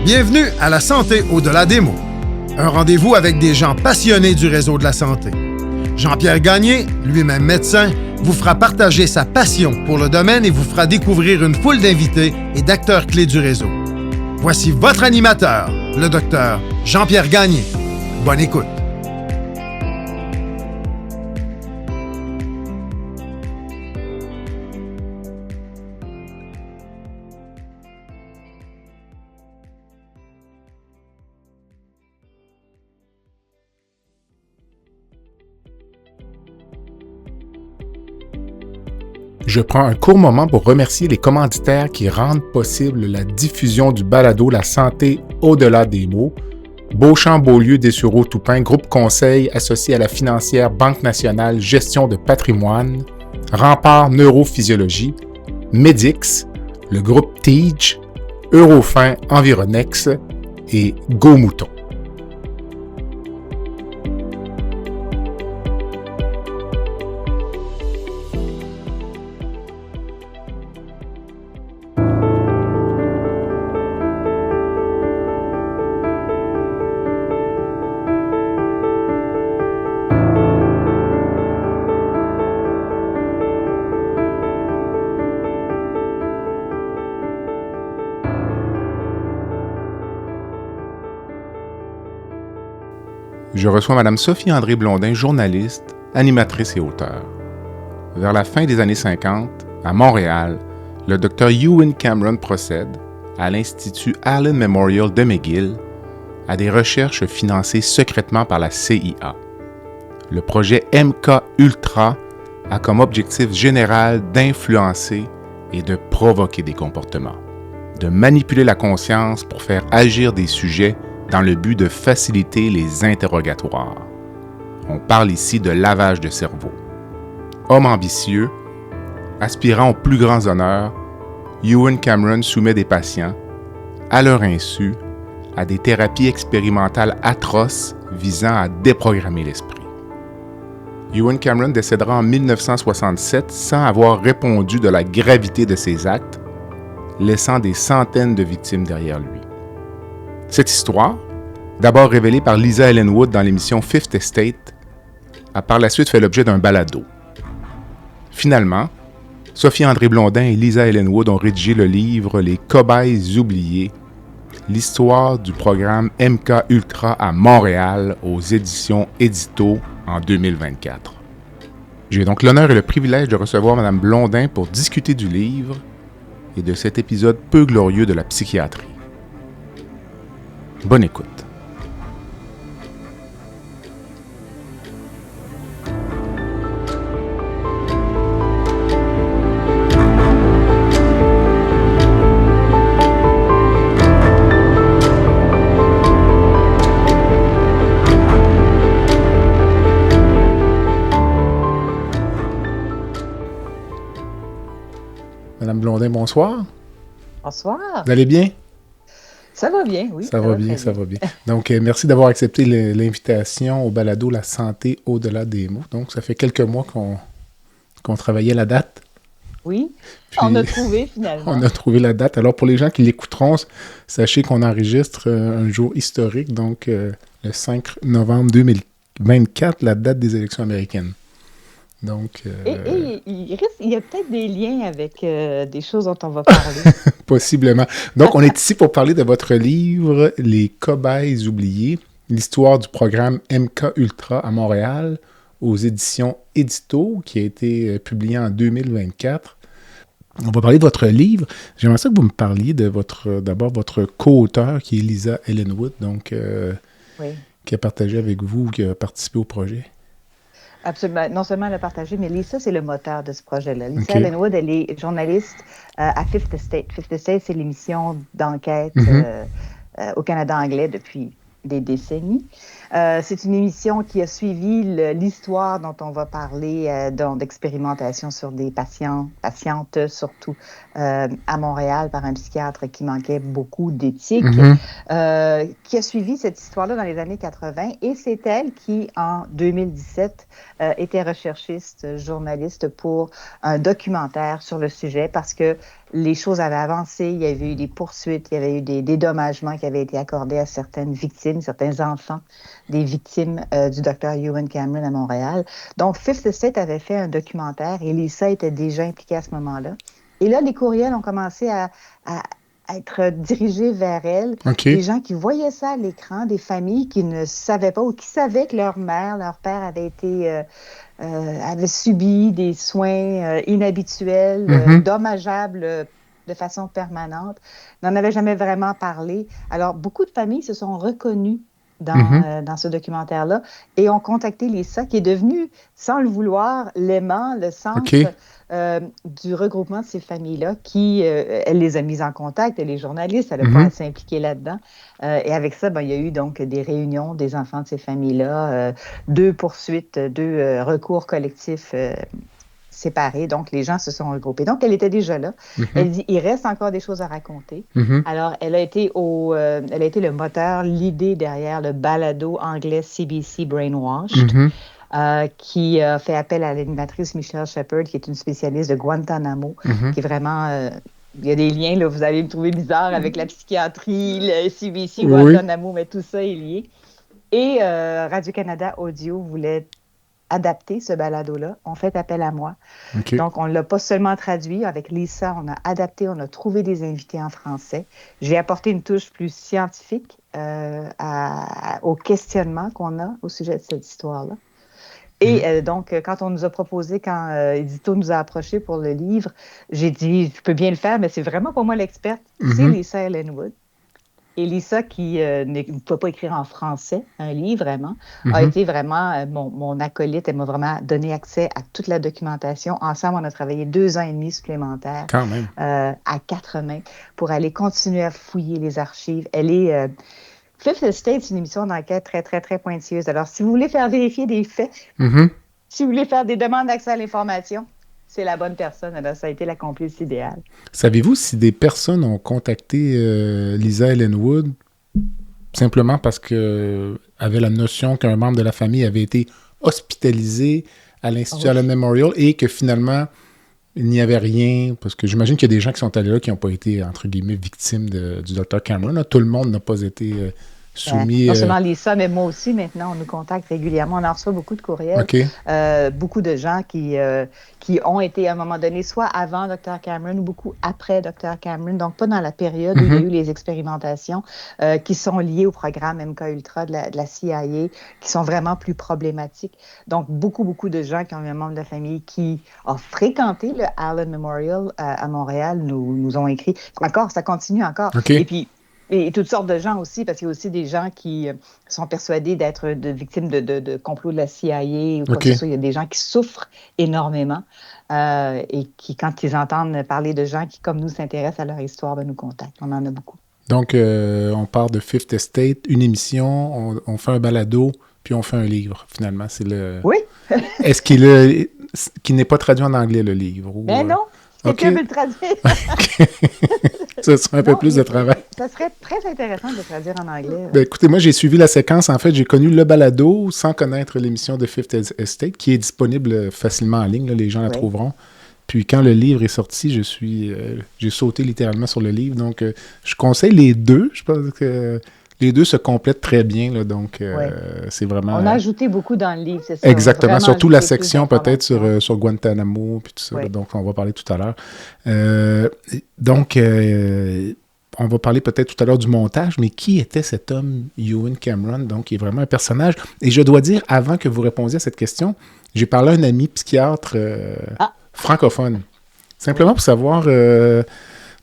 Bienvenue à La Santé au-delà des mots. Un rendez-vous avec des gens passionnés du réseau de la santé. Jean-Pierre Gagné, lui-même médecin, vous fera partager sa passion pour le domaine et vous fera découvrir une foule d'invités et d'acteurs clés du réseau. Voici votre animateur, le docteur Jean-Pierre Gagné. Bonne écoute. Je prends un court moment pour remercier les commanditaires qui rendent possible la diffusion du balado La Santé au-delà des mots. Beauchamp-Beaulieu Dessureau-Toupin, groupe conseil associé à la financière Banque nationale Gestion de patrimoine, Rempart Neurophysiologie, Medix, le groupe TEACH, Eurofin Environex et Go Mouton. Je reçois Mme Sophie-André Blondin, journaliste, animatrice et auteure. Vers la fin des années 50, à Montréal, le Dr Ewen Cameron procède, à l'Institut Allen Memorial de McGill, à des recherches financées secrètement par la CIA. Le projet MK-Ultra a comme objectif général d'influencer et de provoquer des comportements, de manipuler la conscience pour faire agir des sujets dans le but de faciliter les interrogatoires. On parle ici de lavage de cerveau. Homme ambitieux, aspirant aux plus grands honneurs, Ewen Cameron soumet des patients, à leur insu, à des thérapies expérimentales atroces visant à déprogrammer l'esprit. Ewen Cameron décédera en 1967 sans avoir répondu de la gravité de ses actes, laissant des centaines de victimes derrière lui. Cette histoire, d'abord révélée par Lisa Ellen Wood dans l'émission Fifth Estate, a par la suite fait l'objet d'un balado. Finalement, Sophie-André Blondin et Lisa Ellen Wood ont rédigé le livre Les cobayes oubliés, l'histoire du programme MK-Ultra à Montréal aux éditions Édito en 2024. J'ai donc l'honneur et le privilège de recevoir Mme Blondin pour discuter du livre et de cet épisode peu glorieux de la psychiatrie. Bonne écoute. Madame Blondin, bonsoir. Bonsoir. Vous allez bien? Ça va bien, oui. Ça va bien. Donc, merci d'avoir accepté l'invitation au balado La Santé au-delà des mots. Donc, ça fait quelques mois qu'on travaillait la date. Oui, Puis, on a trouvé finalement. On a trouvé la date. Alors, pour les gens qui l'écouteront, sachez qu'on enregistre un jour historique, donc le 5 novembre 2024, la date des élections américaines. Donc, Et il y a peut-être des liens avec des choses dont on va parler. Possiblement. Donc, on est ici pour parler de votre livre « Les cobayes oubliés », l'histoire du programme MK-Ultra à Montréal aux éditions Édito, qui a été publié en 2024. On va parler de votre livre. J'aimerais ça que vous me parliez de d'abord votre co-auteur, qui est Lisa Ellen Wood, donc, Oui. qui a partagé avec vous, qui a participé au projet. Absolument. Non seulement elle a partagé, mais Lisa, c'est le moteur de ce projet-là. Lisa Okay. Ellen Wood, elle est journaliste à Fifth Estate. Fifth Estate, c'est l'émission d'enquête au Canada anglais depuis des décennies. C'est une émission qui a suivi l'histoire dont on va parler, d'expérimentation sur des patientes surtout, à Montréal par un psychiatre qui manquait beaucoup d'éthique, qui a suivi cette histoire-là dans les années 80. Et c'est elle qui, en 2017, était recherchiste, journaliste pour un documentaire sur le sujet parce que les choses avaient avancé, il y avait eu des poursuites, il y avait eu des dédommagements qui avaient été accordés à certaines victimes, certains enfants des victimes du docteur Ewen Cameron à Montréal. Donc, Fifth Estate avait fait un documentaire et Lisa était déjà impliquée à ce moment-là. Et là, les courriels ont commencé à être dirigés vers elle. Okay. Des gens qui voyaient ça à l'écran, des familles qui ne savaient pas ou qui savaient que leur mère, leur père avait subi des soins inhabituels, dommageables de façon permanente, n'en avaient jamais vraiment parlé. Alors, beaucoup de familles se sont reconnues dans ce documentaire-là et ont contacté Lisa, qui est devenue, sans le vouloir, l'aimant, le centre du regroupement de ces familles-là, qui, elle les a mises en contact, elle est journaliste, elle n'a pas à s'impliquer là-dedans. Et avec ça, il y a eu donc des réunions des enfants de ces familles-là, 2 poursuites, 2 recours collectifs séparés. Donc, les gens se sont regroupés. Donc, elle était déjà là. Elle dit, il reste encore des choses à raconter. Alors, elle a été le moteur, l'idée derrière le balado anglais CBC Brainwashed, qui a fait appel à l'animatrice Michelle Shepard, qui est une spécialiste de Guantanamo, qui est vraiment... il y a des liens, là, vous allez me trouver bizarre, avec la psychiatrie, le CBC, Guantanamo, mais tout ça est lié. Et Radio-Canada Audio voulait adapter ce balado-là. On fait appel à moi. Donc, on ne l'a pas seulement traduit. Avec Lisa, on a adapté, on a trouvé des invités en français. J'ai apporté une touche plus scientifique au questionnement qu'on a au sujet de cette histoire-là. Et donc, quand on nous a proposé, quand Édito nous a approchés pour le livre, j'ai dit, je peux bien le faire, mais c'est vraiment pas moi l'experte, c'est Lisa Ellen Wood. Et Lisa, qui ne peut pas écrire en français un livre, vraiment, a été vraiment mon acolyte. Elle m'a vraiment donné accès à toute la documentation. Ensemble, on a travaillé 2 ans et demi supplémentaires à 4 mains pour aller continuer à fouiller les archives. Elle est... Fifth Estate, c'est une émission d'enquête très, très, très pointilleuse. Alors, si vous voulez faire vérifier des faits, si vous voulez faire des demandes d'accès à l'information, c'est la bonne personne. Alors, ça a été la complice idéale. Savez-vous si des personnes ont contacté Lisa Ellen Wood simplement parce qu'elle avait la notion qu'un membre de la famille avait été hospitalisé à l'Institut Allen Memorial et que finalement, il n'y avait rien, parce que j'imagine qu'il y a des gens qui sont allés là qui n'ont pas été, entre guillemets, victimes du Dr. Cameron. Là, tout le monde n'a pas été soumis... non seulement Lisa, mais moi aussi, maintenant, on nous contacte régulièrement. On en reçoit beaucoup de courriels. Beaucoup de gens qui ont été, à un moment donné, soit avant Dr. Cameron ou beaucoup après Dr. Cameron, donc pas dans la période où il y a eu les expérimentations qui sont liées au programme MK-Ultra de la CIA, qui sont vraiment plus problématiques. Donc, beaucoup de gens qui ont eu un membre de famille qui a fréquenté le Allen Memorial à Montréal nous ont écrit. Encore, ça continue encore. Et puis, et toutes sortes de gens aussi, parce qu'il y a aussi des gens qui sont persuadés d'être victimes de complots de la CIA ou quoi que ce soit. Il y a des gens qui souffrent énormément et qui, quand ils entendent parler de gens qui, comme nous, s'intéressent à leur histoire, nous contactent. On en a beaucoup. Donc, on part de Fifth Estate, une émission, on fait un balado, puis on fait un livre, finalement. C'est le... Oui! Est-ce qu'il n'est pas traduit en anglais, le livre? Ou, ben non! Quelqu'un veut le traduire. Ça serait un peu plus de travail. Ça serait très intéressant de le traduire en anglais. Ben, écoutez, moi, j'ai suivi la séquence. En fait, j'ai connu le balado sans connaître l'émission de Fifth Estate, qui est disponible facilement en ligne. Là, les gens la trouveront. Puis quand le livre est sorti, j'ai sauté littéralement sur le livre. Donc, je conseille les deux. Je pense que les deux se complètent très bien. Là, donc, c'est vraiment... On a ajouté beaucoup dans le livre, c'est ça. Exactement. Surtout la section peut-être sur Guantanamo. Puis tout ça. Là, donc, on va parler tout à l'heure. On va parler peut-être tout à l'heure du montage, mais qui était cet homme, Ewen Cameron? Donc, il est vraiment un personnage. Et je dois dire, avant que vous répondiez à cette question, j'ai parlé à un ami psychiatre francophone. Simplement pour savoir,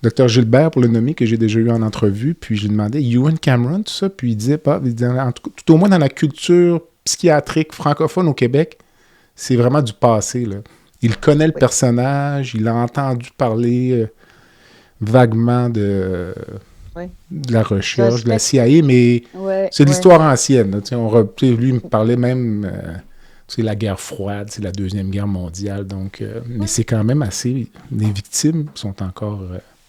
Dr. Gilbert, pour le nommer, que j'ai déjà eu en entrevue, puis je lui demandais, Ewen Cameron, tout ça, puis il disait, tout au moins dans la culture psychiatrique francophone au Québec, c'est vraiment du passé, là. Il connaît le personnage, il a entendu parler vaguement de la recherche, de la CIA, mais c'est l'histoire ancienne. Là, lui, il me parlait même... c'est la guerre froide, c'est la Deuxième Guerre mondiale, donc... mais c'est quand même assez... Les victimes sont encore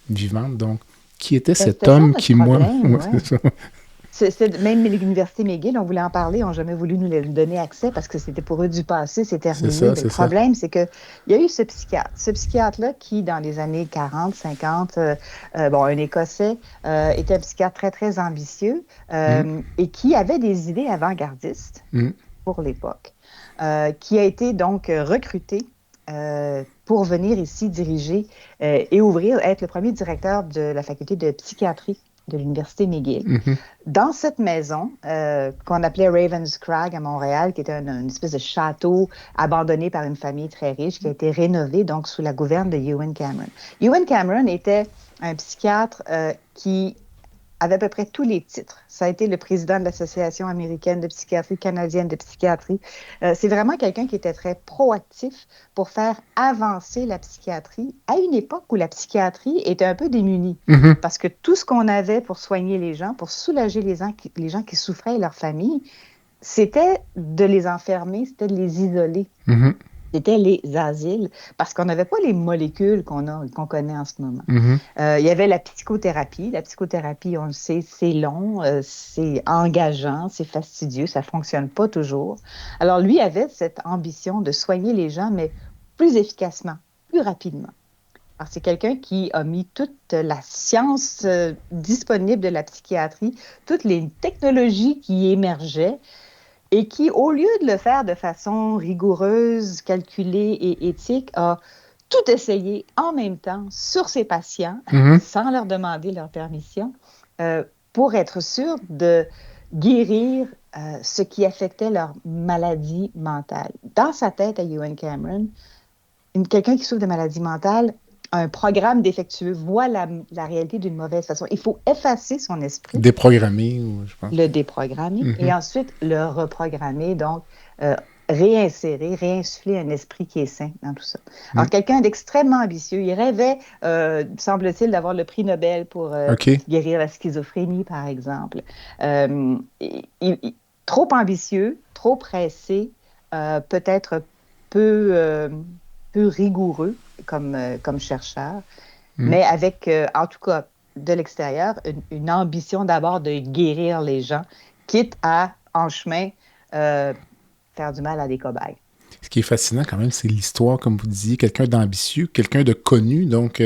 vivantes, donc... Qui était cet homme qui, moi... Même l'Université McGill, on voulait en parler, n'ont jamais voulu nous donner accès parce que c'était pour eux du passé, c'est terminé. Le problème, c'est qu'il y a eu ce psychiatre-là qui, dans les années 40, 50, un Écossais, était un psychiatre très, très ambitieux et qui avait des idées avant-gardistes pour l'époque, qui a été donc recruté pour venir ici diriger et être le premier directeur de la faculté de psychiatrie de l'Université McGill. Dans cette maison qu'on appelait Ravenscrag à Montréal, qui était une espèce de château abandonné par une famille très riche, qui a été rénové donc sous la gouverne de Ewen Cameron. Ewen Cameron était un psychiatre qui avait à peu près tous les titres. Ça a été le président de l'Association américaine de psychiatrie, canadienne de psychiatrie. C'est vraiment quelqu'un qui était très proactif pour faire avancer la psychiatrie à une époque où la psychiatrie était un peu démunie. Parce que tout ce qu'on avait pour soigner les gens, pour soulager les gens qui souffraient et leurs familles, c'était de les enfermer, c'était de les isoler. C'était les asiles, parce qu'on n'avait pas les molécules qu'on connaît en ce moment. Il y avait la psychothérapie. La psychothérapie, on le sait, c'est long, c'est engageant, c'est fastidieux, ça ne fonctionne pas toujours. Alors, lui avait cette ambition de soigner les gens, mais plus efficacement, plus rapidement. Alors, c'est quelqu'un qui a mis toute la science disponible de la psychiatrie, toutes les technologies qui émergeaient, et qui, au lieu de le faire de façon rigoureuse, calculée et éthique, a tout essayé en même temps sur ses patients, sans leur demander leur permission, pour être sûr de guérir ce qui affectait leur maladie mentale. Dans sa tête, à Ewen Cameron, quelqu'un qui souffre de maladie mentale, un programme défectueux voit la réalité d'une mauvaise façon. Il faut effacer son esprit. Déprogrammer, je pense. Le déprogrammer et ensuite le reprogrammer, donc réinsuffler un esprit qui est sain dans tout ça. Alors, quelqu'un d'extrêmement ambitieux, il rêvait, semble-t-il, d'avoir le prix Nobel pour guérir la schizophrénie, par exemple. Trop ambitieux, trop pressé, peut-être peu rigoureux comme chercheur, mais avec, en tout cas, de l'extérieur, une ambition d'abord de guérir les gens, quitte à, en chemin, faire du mal à des cobayes. Ce qui est fascinant quand même, c'est l'histoire, comme vous disiez, quelqu'un d'ambitieux, quelqu'un de connu, donc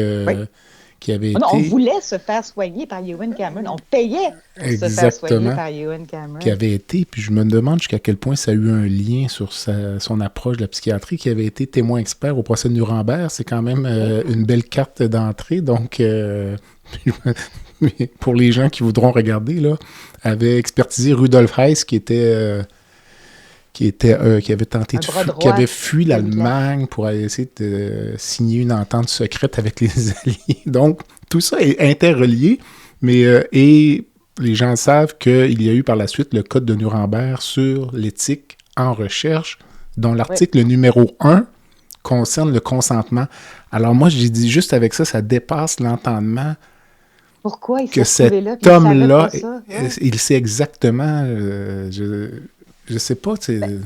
qui avait été... On voulait se faire soigner par Ewen Cameron. On payait pour se faire soigner par Ewen Cameron. Qui avait été, puis je me demande jusqu'à quel point ça a eu un lien sur son approche de la psychiatrie, qui avait été témoin expert au procès de Nuremberg. C'est quand même une belle carte d'entrée. Donc, pour les gens qui voudront regarder, là, avait expertisé Rudolf Hess, qui avait tenté qui avait fui l'Allemagne pour essayer de signer une entente secrète avec les Alliés. Donc, tout ça est interrelié, mais et les gens savent qu'il y a eu par la suite le Code de Nuremberg sur l'éthique en recherche, dont l'article numéro 1 concerne le consentement. Alors moi, j'ai dit juste avec ça, ça dépasse l'entendement. Pourquoi il que s'est cet homme-là, il sait exactement... Je sais pas, tu sais...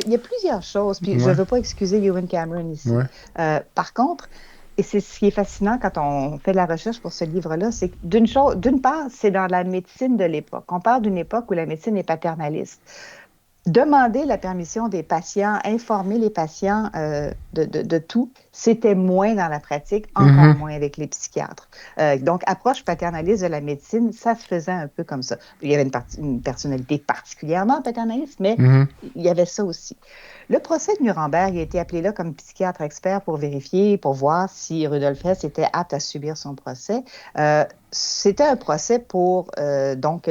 Il y a plusieurs choses, puis je ne veux pas excuser Ewen Cameron ici. Par contre, et c'est ce qui est fascinant quand on fait de la recherche pour ce livre-là, c'est que d'une part, c'est dans la médecine de l'époque. On parle d'une époque où la médecine est paternaliste. Demander la permission des patients, informer les patients de tout, c'était moins dans la pratique, encore moins avec les psychiatres. Donc, approche paternaliste de la médecine, ça se faisait un peu comme ça. Il y avait une personnalité particulièrement paternaliste, mais il y avait ça aussi. Le procès de Nuremberg, il a été appelé là comme psychiatre expert pour vérifier, pour voir si Rudolf Hess était apte à subir son procès. C'était un procès pour donc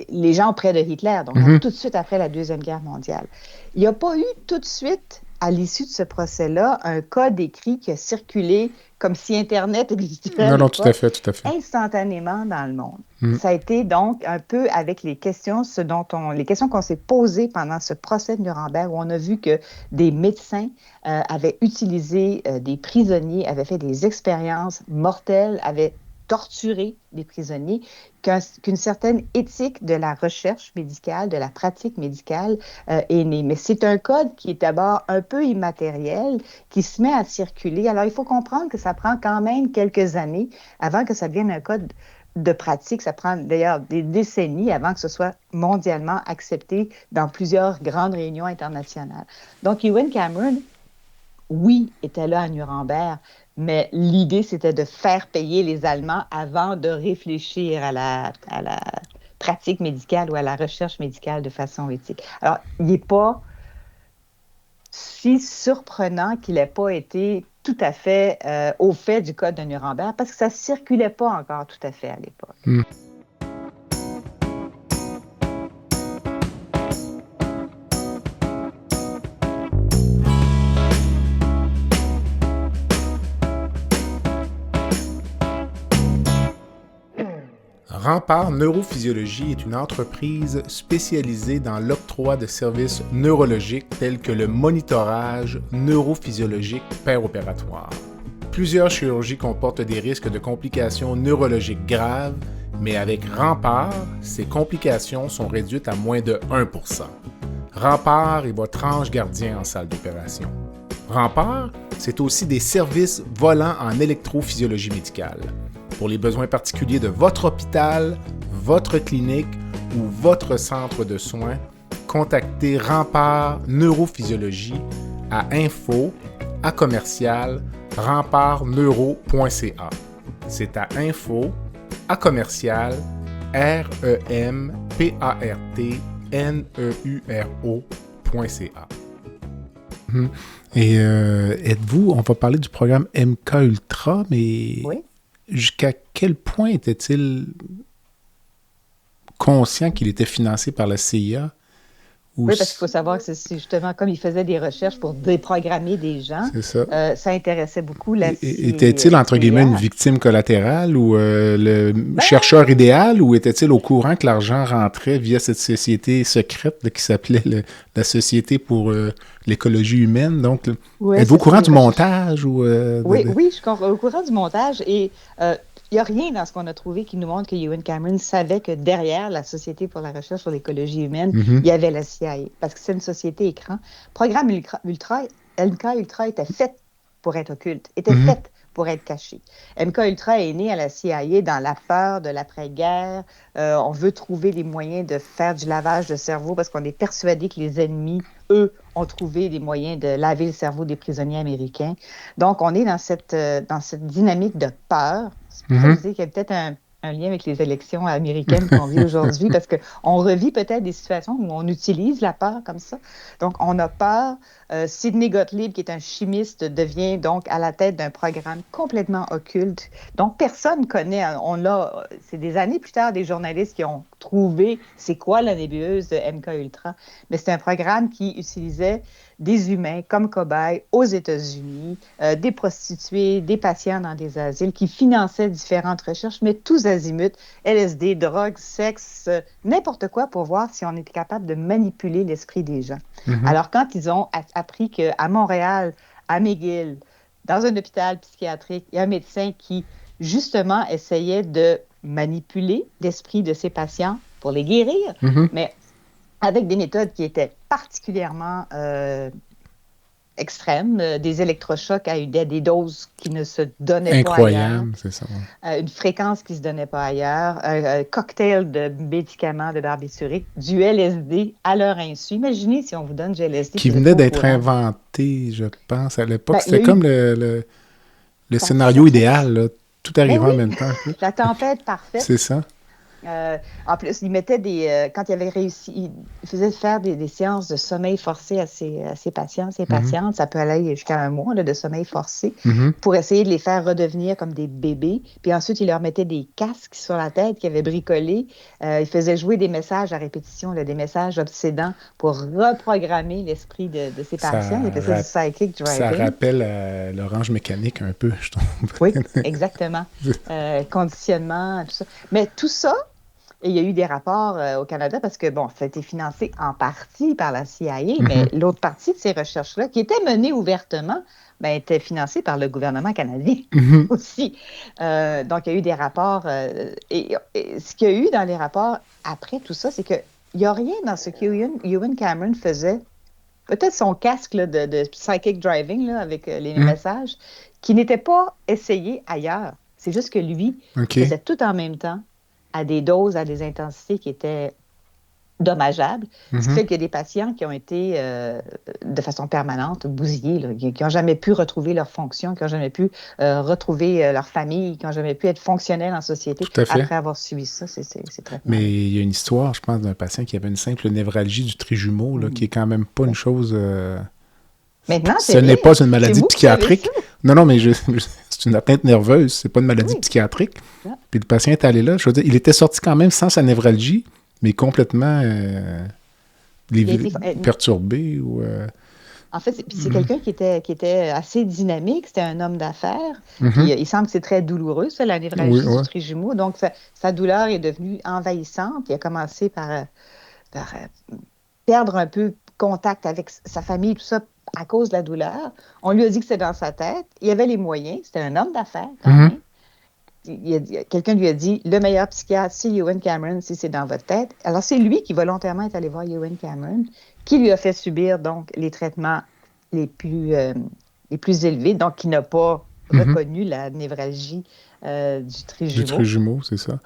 les gens près de Hitler, donc tout de suite après la Deuxième Guerre mondiale. Il n'y a pas eu tout de suite, à l'issue de ce procès-là, un code écrit qui a circulé comme si Internet existait. Non, tout à fait. Instantanément dans le monde. Ça a été donc un peu avec les questions, les questions qu'on s'est posées pendant ce procès de Nuremberg, où on a vu que des médecins avaient utilisé des prisonniers, avaient fait des expériences mortelles, avaient torturer des prisonniers, qu'une certaine éthique de la recherche médicale, de la pratique médicale est née. Mais c'est un code qui est d'abord un peu immatériel, qui se met à circuler. Alors, il faut comprendre que ça prend quand même quelques années avant que ça devienne un code de pratique. Ça prend d'ailleurs des décennies avant que ce soit mondialement accepté dans plusieurs grandes réunions internationales. Donc, Ewen Cameron, oui, était là à Nuremberg, mais l'idée, c'était de faire payer les Allemands avant de réfléchir à la pratique médicale ou à la recherche médicale de façon éthique. Alors, il n'est pas si surprenant qu'il n'ait pas été tout à fait au fait du code de Nuremberg, parce que ça ne circulait pas encore tout à fait à l'époque. Mm. Rempart Neurophysiologie est une entreprise spécialisée dans l'octroi de services neurologiques tels que le monitorage neurophysiologique péropératoire. Plusieurs chirurgies comportent des risques de complications neurologiques graves, mais avec Rempart, ces complications sont réduites à moins de 1%. Rempart est votre ange gardien en salle d'opération. Rempart, c'est aussi des services volants en électrophysiologie médicale. Pour les besoins particuliers de votre hôpital, votre clinique ou votre centre de soins, contactez Rempart Neurophysiologie à info@rempartneuro.ca. C'est à info@rempartneuro.ca. Et êtes-vous, on va parler du programme MK Ultra, mais Oui. Jusqu'à quel point était-il conscient qu'il était financé par la CIA? Oui, parce qu'il faut savoir que c'est justement comme il faisait des recherches pour déprogrammer des gens. C'est ça. Ça intéressait beaucoup la CIA. Était-il, entre guillemets, une victime collatérale ou le chercheur idéal, ou était-il au courant que l'argent rentrait via cette société secrète là, qui s'appelait la Société pour l'écologie humaine? Donc, êtes-vous au courant du montage? Ou, oui, je suis au courant du montage et il n'y a rien dans ce qu'on a trouvé qui nous montre que Ewen Cameron savait que derrière la Société pour la recherche sur l'écologie humaine, il y avait la CIA, parce que c'est une société écran. Programme MK Ultra était fait pour être occulte, était fait pour être caché. MK Ultra est né à la CIA dans la peur de l'après-guerre. On veut trouver des moyens de faire du lavage de cerveau parce qu'on est persuadé que les ennemis, eux, ont trouvé des moyens de laver le cerveau des prisonniers américains. Donc, on est dans cette dynamique de peur. C'est pour ça que je dis qu'il y a peut-être un lien avec les élections américaines qu'on vit aujourd'hui, parce qu'on revit peut-être des situations où on utilise la peur comme ça. Donc, on a peur. Sidney Gottlieb, qui est un chimiste, devient donc à la tête d'un programme complètement occulte. Donc, personne ne connaît. C'est des années plus tard des journalistes qui ont trouvé c'est quoi la nébuleuse de MK Ultra. Mais c'est un programme qui utilisait des humains comme cobayes aux États-Unis, des prostituées, des patients dans des asiles qui finançaient différentes recherches, mais tous azimuts, LSD, drogue, sexe, n'importe quoi pour voir si on était capable de manipuler l'esprit des gens. Alors, quand ils ont appris qu'à Montréal, à McGill, dans un hôpital psychiatrique, il y a un médecin qui, justement, essayait de manipuler l'esprit de ses patients pour les guérir, mais avec des méthodes qui étaient particulièrement extrêmes, des électrochocs à des doses qui ne se donnaient pas ailleurs. Incroyable, c'est ça. Une fréquence qui ne se donnait pas ailleurs, un cocktail de médicaments, de barbituriques, du LSD à leur insu. Imaginez si on vous donne du LSD. Qui venait d'être inventé, je pense, à l'époque. C'était comme le scénario idéal, là. Tout arrivait en même temps. La tempête parfaite. C'est ça. En plus, il mettait quand il avait réussi, il faisait faire des séances de sommeil forcé à ses patients, ses patientes. Ça peut aller jusqu'à 1 mois là, de sommeil forcé pour essayer de les faire redevenir comme des bébés. Puis ensuite, il leur mettait des casques sur la tête qu'ils avaient bricolés. Il faisait jouer des messages à répétition, là, des messages obsédants pour reprogrammer l'esprit de ses patients. Il faisait du psychic driving. Ça rappelle l'orange mécanique un peu, je trouve. Oui, exactement. Conditionnement, tout ça. Mais tout ça, et il y a eu des rapports au Canada parce que, bon, ça a été financé en partie par la CIA, mais l'autre partie de ces recherches-là, qui étaient menées ouvertement, était financée par le gouvernement canadien aussi. Donc, il y a eu des rapports. Et ce qu'il y a eu dans les rapports après tout ça, c'est qu'il n'y a rien dans ce qu'Ewen Cameron faisait, peut-être son casque là, de psychic driving là, avec les messages, qui n'était pas essayé ailleurs. C'est juste que lui OK. faisait tout en même temps, à des doses, à des intensités qui étaient dommageables. Ce qui fait qu'il y a des patients qui ont été de façon permanente bousillés, là, qui n'ont jamais pu retrouver leur fonction, qui n'ont jamais pu retrouver leur famille, qui n'ont jamais pu être fonctionnels en société Tout à fait. après avoir subi ça. C'est très Mais mal. il y a une histoire, je pense, d'un patient qui avait une simple névralgie du trijumeau, là, qui est quand même pas une chose... Maintenant, Ce n'est pas une maladie vous qui savez psychiatrique. ça. Non, mais c'est une atteinte nerveuse, c'est pas une maladie Oui. psychiatrique. Ah. Puis le patient est allé là, je veux dire, il était sorti quand même sans sa névralgie, mais complètement Il a été- perturbé ou... En fait, c'est quelqu'un qui était assez dynamique. C'était un homme d'affaires. Mhm. Puis, il semble que c'est très douloureux, ça, la névralgie Oui, ouais. du trijumeau. Donc, sa douleur est devenue envahissante. Il a commencé par perdre un peu contact avec sa famille, tout ça, à cause de la douleur. On lui a dit que c'était dans sa tête. Il avait les moyens. C'était un homme d'affaires, quand même. Quelqu'un lui a dit, le meilleur psychiatre, c'est Ewen Cameron, si c'est dans votre tête. Alors, c'est lui qui volontairement est allé voir Ewen Cameron, qui lui a fait subir donc les traitements les plus élevés, donc qui n'a pas reconnu la névralgie du trijumeau. Du trijumeau, c'est ça.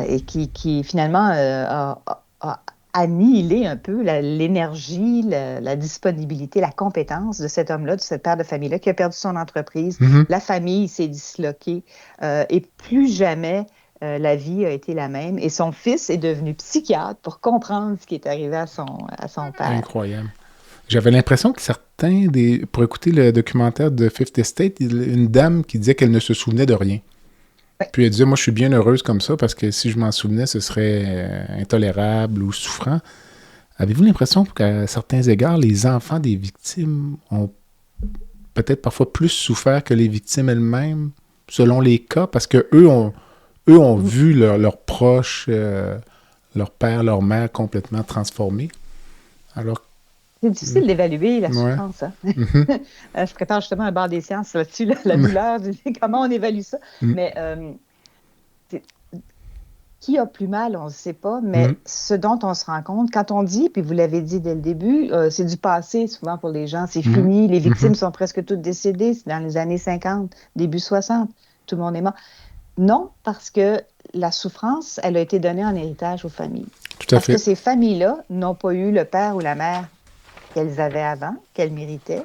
Et qui finalement a annihilé un peu l'énergie, la disponibilité, la compétence de cet homme-là, de ce père de famille-là, qui a perdu son entreprise. La famille s'est disloquée et plus jamais la vie a été la même. Et son fils est devenu psychiatre pour comprendre ce qui est arrivé à son père. Incroyable. J'avais l'impression que certains pour écouter le documentaire de Fifth Estate, une dame qui disait qu'elle ne se souvenait de rien. Ouais. Puis elle disait, moi, je suis bien heureuse comme ça parce que si je m'en souvenais, ce serait intolérable ou souffrant. Avez-vous l'impression qu'à certains égards, les enfants des victimes ont peut-être parfois plus souffert que les victimes elles-mêmes, selon les cas, parce que eux ont vu leurs proches, leur père, leur mère complètement transformés. Alors, c'est difficile d'évaluer la souffrance. Hein? Je prépare justement un bar des sciences là-dessus, la douleur, comment on évalue ça. Mais qui a plus mal, on ne sait pas, mais ce dont on se rend compte, quand on dit, puis vous l'avez dit dès le début, c'est du passé souvent pour les gens, c'est fini, les victimes sont presque toutes décédées, c'est dans les années 50, début 60, tout le monde est mort. Non, parce que la souffrance, elle a été donnée en héritage aux familles. Tout à fait. Parce que ces familles-là n'ont pas eu le père ou la mère qu'elles avaient avant, qu'elles méritaient.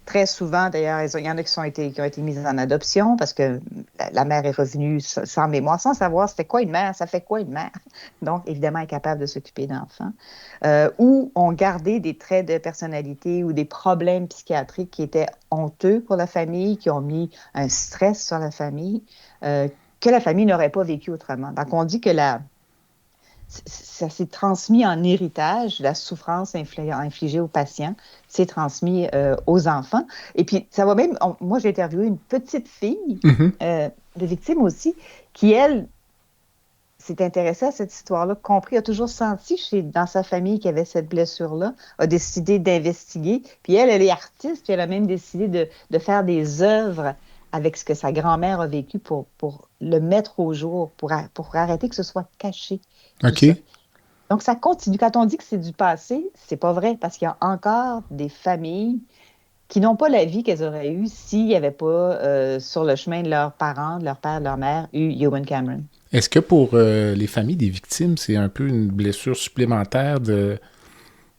Très souvent, d'ailleurs, il y en a qui ont été mises en adoption parce que la mère est revenue sans mémoire, sans savoir c'était quoi une mère, ça fait quoi une mère. Donc, évidemment, incapable de s'occuper d'enfants. Ou ont gardé des traits de personnalité ou des problèmes psychiatriques qui étaient honteux pour la famille, qui ont mis un stress sur la famille, que la famille n'aurait pas vécu autrement. Donc, on dit que ça s'est transmis en héritage, la souffrance infligée aux patients, c'est transmis aux enfants. Et puis, ça va même... moi, j'ai interviewé une petite fille de victime aussi, qui, elle, s'est intéressée à cette histoire-là, compris, a toujours senti dans sa famille qu'il y avait cette blessure-là, a décidé d'investiguer. Puis elle est artiste, puis elle a même décidé de faire des œuvres avec ce que sa grand-mère a vécu pour le mettre au jour, pour arrêter que ce soit caché. OK. Donc, ça continue. Quand on dit que c'est du passé, c'est pas vrai, parce qu'il y a encore des familles qui n'ont pas la vie qu'elles auraient eue s'il n'y avait pas, sur le chemin de leurs parents, de leur père, de leur mère, eu Ewen Cameron. Est-ce que pour les familles des victimes, c'est un peu une blessure supplémentaire de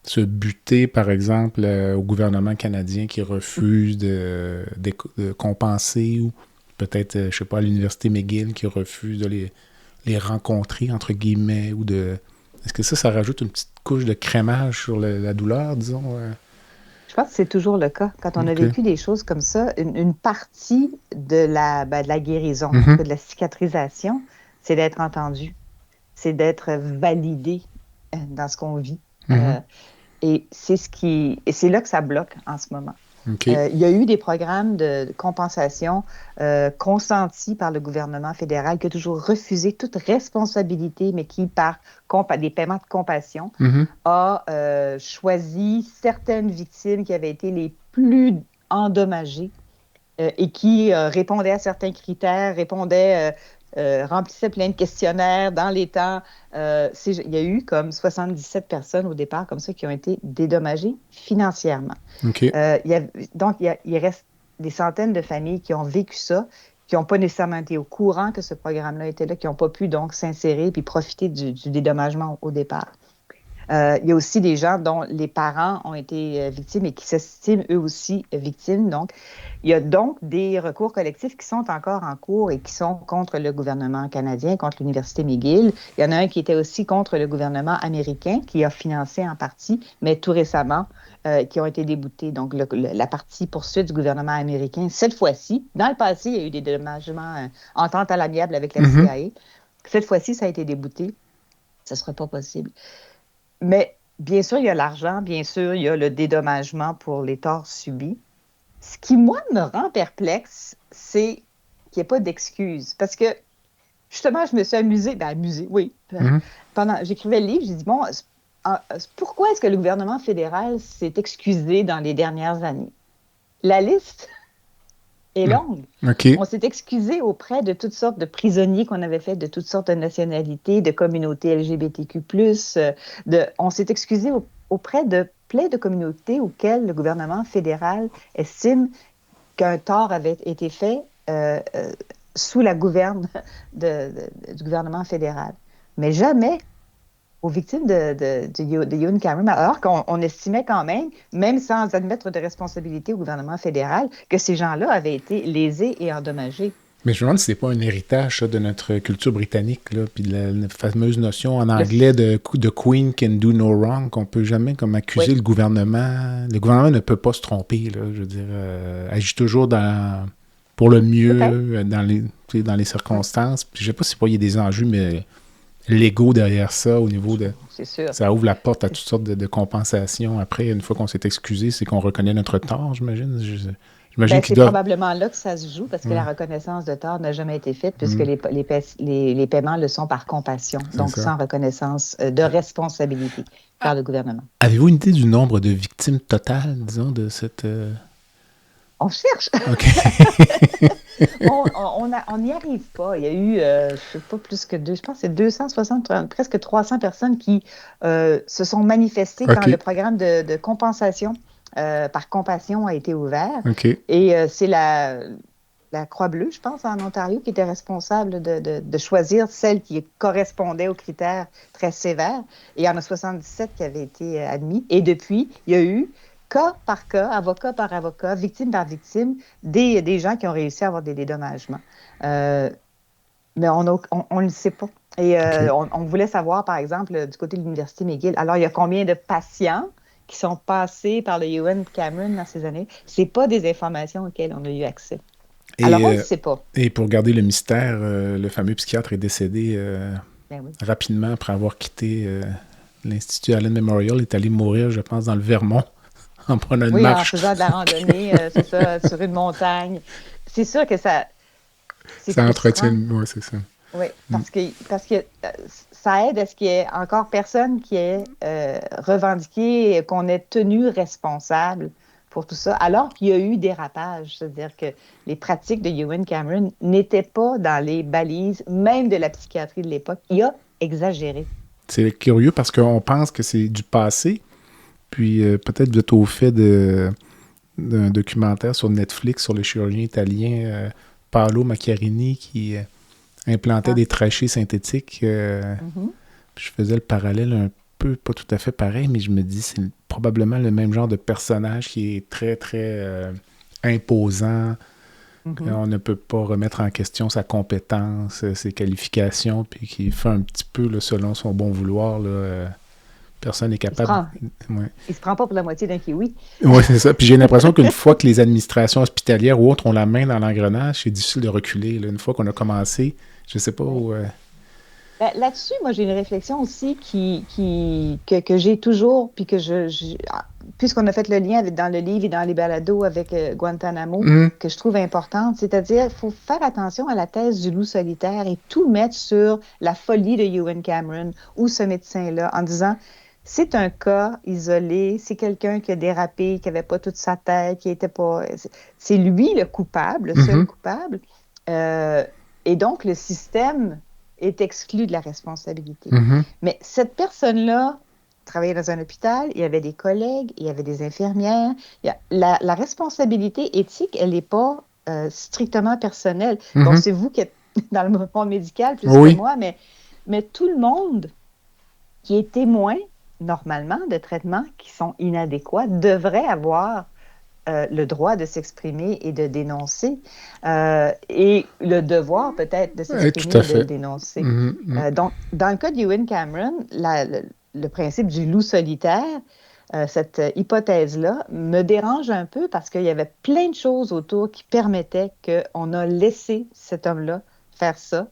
se buter, par exemple, au gouvernement canadien qui refuse de compenser, ou peut-être, je ne sais pas, à l'université McGill qui refuse de les rencontrer, entre guillemets, ou de... Est-ce que ça rajoute une petite couche de crémage sur la douleur, disons? Je pense que c'est toujours le cas. Quand on a vécu des choses comme ça, une partie de la guérison, de la cicatrisation, c'est d'être entendu, c'est d'être validé dans ce qu'on vit. Et c'est là que ça bloque en ce moment. Il y a eu des programmes de compensation consentis par le gouvernement fédéral qui a toujours refusé toute responsabilité, mais qui, par des paiements de compassion, a choisi certaines victimes qui avaient été les plus endommagées et qui répondaient à certains critères, remplissaient plein de questionnaires dans les temps. Il y a eu comme 77 personnes au départ comme ça qui ont été dédommagées financièrement. Donc, il reste des centaines de familles qui ont vécu ça, qui n'ont pas nécessairement été au courant que ce programme-là était là, qui n'ont pas pu donc s'insérer puis profiter du dédommagement au départ. Il y a aussi des gens dont les parents ont été victimes et qui s'estiment eux aussi victimes. Donc, il y a donc des recours collectifs qui sont encore en cours et qui sont contre le gouvernement canadien, contre l'Université McGill. Il y en a un qui était aussi contre le gouvernement américain, qui a financé en partie, mais tout récemment, qui ont été déboutés. Donc, la partie poursuite du gouvernement américain, cette fois-ci, dans le passé, il y a eu des dédommagements, entente à l'amiable avec la CIA. Cette fois-ci, ça a été débouté. Ça ne sera pas possible. Mais bien sûr, il y a l'argent, bien sûr, il y a le dédommagement pour les torts subis. Ce qui, moi, me rend perplexe, c'est qu'il n'y ait pas d'excuses. Parce que, justement, je me suis amusée, oui. J'écrivais le livre, j'ai dit, bon, pourquoi est-ce que le gouvernement fédéral s'est excusé dans les dernières années? La liste est longue. Okay. On s'est excusé auprès de toutes sortes de prisonniers qu'on avait fait, de toutes sortes de nationalités, de communautés LGBTQ+. On s'est excusé auprès de plein de communautés auxquelles le gouvernement fédéral estime qu'un tort avait été fait sous la gouverne du gouvernement fédéral. Mais jamais aux victimes de Ewan Cameron, alors qu'on estimait quand même sans admettre de responsabilité au gouvernement fédéral, que ces gens-là avaient été lésés et endommagés. Mais je me demande si c'est pas un héritage ça, de notre culture britannique, là, puis de la fameuse notion en anglais de Queen can do no wrong, qu'on peut jamais comme accuser le gouvernement. Le gouvernement ne peut pas se tromper, là, je veux dire, agit toujours pour le mieux dans les circonstances. Puis je sais pas s'il y a des enjeux, mais légaux derrière ça, au niveau de... C'est sûr. Ça ouvre la porte à toutes sortes de compensations. Après, une fois qu'on s'est excusé, c'est qu'on reconnaît notre tort, j'imagine. C'est probablement là que ça se joue, parce que la reconnaissance de tort n'a jamais été faite, puisque les paiements le sont par compassion, donc sans reconnaissance de responsabilité par le gouvernement. Avez-vous une idée du nombre de victimes totales, disons, de cette... On cherche. OK. On n'y arrive pas. Il y a eu, je ne sais pas plus que je pense que c'est 260, presque 300 personnes qui se sont manifestées quand le programme de compensation par compassion a été ouvert. Okay. Et c'est la Croix-Bleue, je pense, en Ontario, qui était responsable de choisir celle qui correspondait aux critères très sévères. Et il y en a 77 qui avaient été admis. Et depuis, il y a eu cas par cas, avocat par avocat, victime par victime, des gens qui ont réussi à avoir des dédommagements. Mais on ne le sait pas. Et on voulait savoir, par exemple, du côté de l'Université McGill, alors il y a combien de patients qui sont passés par le Ewan Cameron dans ces années? Ce n'est pas des informations auxquelles on a eu accès. Alors, on ne le sait pas. Et pour garder le mystère, le fameux psychiatre est décédé rapidement après avoir quitté l'Institut Allen Memorial. Il est allé mourir, je pense, dans le Vermont. En prenant une marche. En faisant de la randonnée, c'est ça, sur une montagne. C'est sûr que ça... Ça entretient... Oui, c'est ça. Oui, parce que ça aide à ce qu'il y ait encore personne qui ait revendiqué qu'on ait tenu responsable pour tout ça, alors qu'il y a eu dérapage. C'est-à-dire que les pratiques de Ewan Cameron n'étaient pas dans les balises, même de la psychiatrie de l'époque. Il a exagéré. C'est curieux parce qu'on pense que c'est du passé. Puis peut-être vous êtes au fait d'un documentaire sur Netflix sur le chirurgien italien Paolo Macchiarini qui implantait des trachées synthétiques. Je faisais le parallèle un peu, pas tout à fait pareil, mais je me dis c'est probablement le même genre de personnage qui est très, très imposant. On ne peut pas remettre en question sa compétence, ses qualifications, puis qui fait un petit peu, là, selon son bon vouloir, là, personne n'est capable. Il se prend pas pour la moitié d'un kiwi. Oui, c'est ça. Puis j'ai l'impression qu'une fois que les administrations hospitalières ou autres ont la main dans l'engrenage, c'est difficile de reculer. Là. Une fois qu'on a commencé, je sais pas où... Là-dessus, moi, j'ai une réflexion aussi que j'ai toujours, puis que puisqu'on a fait le lien dans le livre et dans les balados avec Guantanamo, que je trouve importante, c'est-à-dire il faut faire attention à la thèse du loup solitaire et tout mettre sur la folie de Ewan Cameron ou ce médecin-là en disant c'est un cas isolé, c'est quelqu'un qui a dérapé, qui n'avait pas toute sa tête, qui était pas... C'est lui le coupable, le seul coupable. Et donc, le système est exclu de la responsabilité. Mais cette personne-là travaillait dans un hôpital, il y avait des collègues, il y avait des infirmières. La responsabilité éthique, elle n'est pas strictement personnel. Mhm. Donc, c'est vous qui êtes dans le monde médical plus Oui. que moi, mais tout le monde qui est témoin, normalement, de traitements qui sont inadéquats, devrait avoir le droit de s'exprimer et de dénoncer, et le devoir peut-être de Oui, s'exprimer tout à et de fait. le dénoncer. Mhm. Donc, dans le cas de Ewen Cameron, le principe du loup solitaire, cette hypothèse-là me dérange un peu parce qu'il y avait plein de choses autour qui permettaient qu'on a laissé cet homme-là faire ça.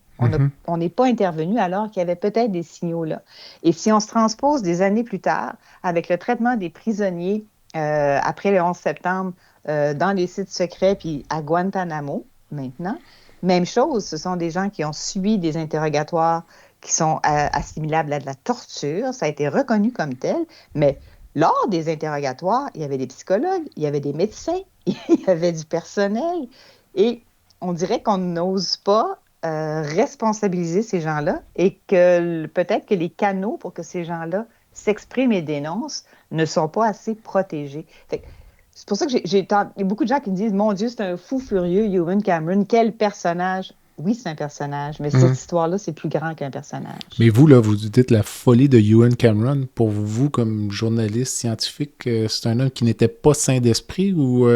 On n'est pas intervenu alors qu'il y avait peut-être des signaux là. Et si on se transpose des années plus tard avec le traitement des prisonniers après le 11 septembre dans les sites secrets puis à Guantanamo maintenant, même chose, ce sont des gens qui ont subi des interrogatoires qui sont assimilables à de la torture. Ça a été reconnu comme tel, mais lors des interrogatoires, il y avait des psychologues, il y avait des médecins, il y avait du personnel, et on dirait qu'on n'ose pas responsabiliser ces gens-là et que peut-être que les canaux pour que ces gens-là s'expriment et dénoncent ne sont pas assez protégés. C'est pour ça que il y a beaucoup de gens qui me disent « Mon Dieu, c'est un fou furieux, Ewen Cameron, quel personnage! » Oui, c'est un personnage, mais cette histoire-là, c'est plus grand qu'un personnage. Mais vous, là, vous dites la folie de Ewen Cameron. Pour vous, comme journaliste scientifique, c'est un homme qui n'était pas sain d'esprit ou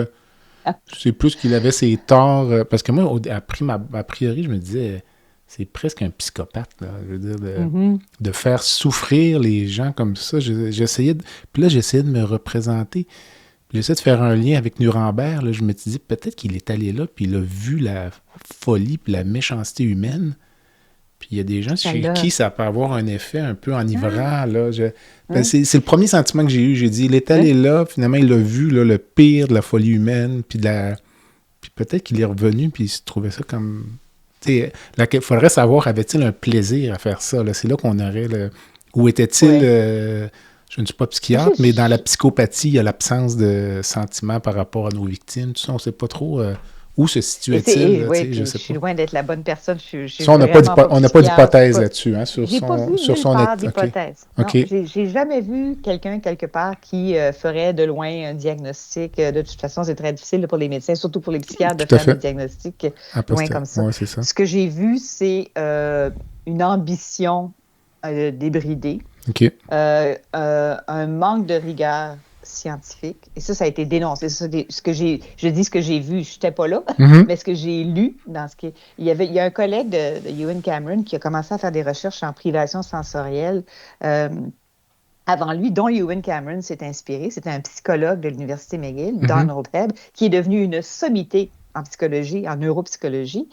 c'est plus qu'il avait ses torts? Parce que moi, a priori, je me disais, c'est presque un psychopathe, là. Je veux dire, de faire souffrir les gens comme ça. J'essayais de me représenter. J'essaie de faire un lien avec Nuremberg. Là, je me suis dit, peut-être qu'il est allé là, puis il a vu la folie, puis la méchanceté humaine. Puis il y a des gens chez qui ça peut avoir un effet un peu enivrant. Là. C'est le premier sentiment que j'ai eu. J'ai dit, il est allé là, finalement, il a vu là, le pire de la folie humaine, puis peut-être qu'il est revenu, puis il se trouvait ça comme... Il faudrait savoir, avait-il un plaisir à faire ça? Là? C'est là qu'on aurait... Où était-il... Je ne suis pas psychiatre, mais dans la psychopathie, il y a l'absence de sentiments par rapport à nos victimes. Tout ça, on ne sait pas trop où se situait-il. Je suis loin d'être la bonne personne. Ça, on n'a pas d'hypothèse là-dessus. Hein, j'ai pas vu nulle part d'hypothèse. Okay. J'ai jamais vu quelqu'un quelque part qui ferait de loin un diagnostic. De toute façon, c'est très difficile pour les médecins, surtout pour les psychiatres, de faire des diagnostics loin comme ça. Ouais, c'est ça. Ce que j'ai vu, c'est une ambition débridée. Okay. Un manque de rigueur scientifique. Et ça a été dénoncé. Je dis ce que j'ai vu. Je n'étais pas là, mais ce que j'ai lu dans ce qui... Il y a un collègue de Ewen Cameron qui a commencé à faire des recherches en privation sensorielle avant lui, dont Ewen Cameron s'est inspiré. C'était un psychologue de l'Université McGill, Donald Hebb, qui est devenu une sommité en psychologie, en neuropsychologie,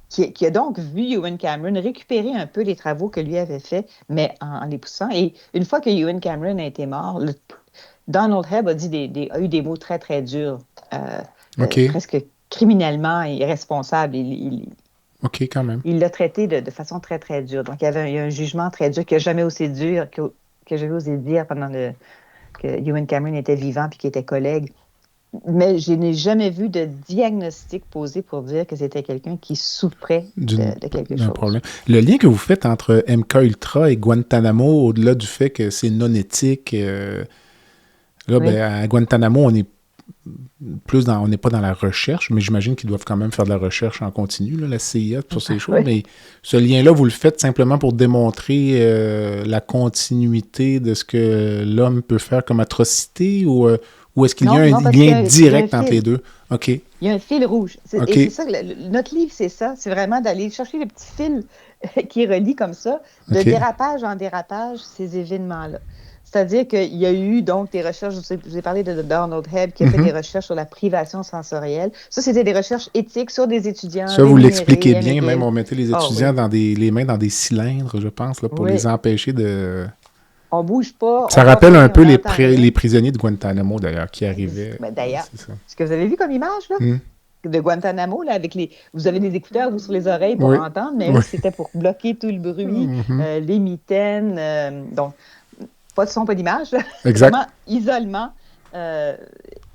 qui a donc vu Ewen Cameron récupérer un peu les travaux que lui avait faits, mais en les poussant. Et une fois que Ewen Cameron a été mort, Donald Hebb a eu des mots très, très durs, presque criminellement irresponsables. OK, quand même. Il l'a traité de façon très, très dure. Donc, il y a un jugement très dur qu'il n'a jamais osé dire, que j'avais osé dire pendant que Ewen Cameron était vivant puis qu'il était collègue. Mais je n'ai jamais vu de diagnostic posé pour dire que c'était quelqu'un qui souffrait de quelque chose. Problème. Le lien que vous faites entre MKUltra et Guantanamo, au-delà du fait que c'est non éthique, à Guantanamo, on est on n'est pas dans la recherche, mais j'imagine qu'ils doivent quand même faire de la recherche en continu, là, la CIA, sur ces choses. Mais ce lien-là, vous le faites simplement pour démontrer la continuité de ce que l'homme peut faire comme atrocité, ou est-ce qu'il y a un lien direct entre les deux? OK. Il y a un fil rouge. Et c'est ça, notre livre, c'est ça. C'est vraiment d'aller chercher le petit fil qui relie comme ça, de dérapage en dérapage, ces événements-là. C'est-à-dire qu'il y a eu donc des recherches, je vous ai parlé de Donald Hebb qui a fait des recherches sur la privation sensorielle. Ça, c'était des recherches éthiques sur des étudiants. Ça, vous l'expliquez bien, même on mettait les étudiants les mains dans des cylindres, je pense, là, pour les empêcher de... On bouge pas. Ça rappelle un peu les prisonniers de Guantanamo, d'ailleurs, qui arrivaient. D'ailleurs, ce que vous avez vu comme image, là, de Guantanamo, là, vous avez des écouteurs vous, sur les oreilles pour entendre, mais c'était pour bloquer tout le bruit, les mitaines, donc... Pas de son, pas d'image. Exact. Vraiment isolement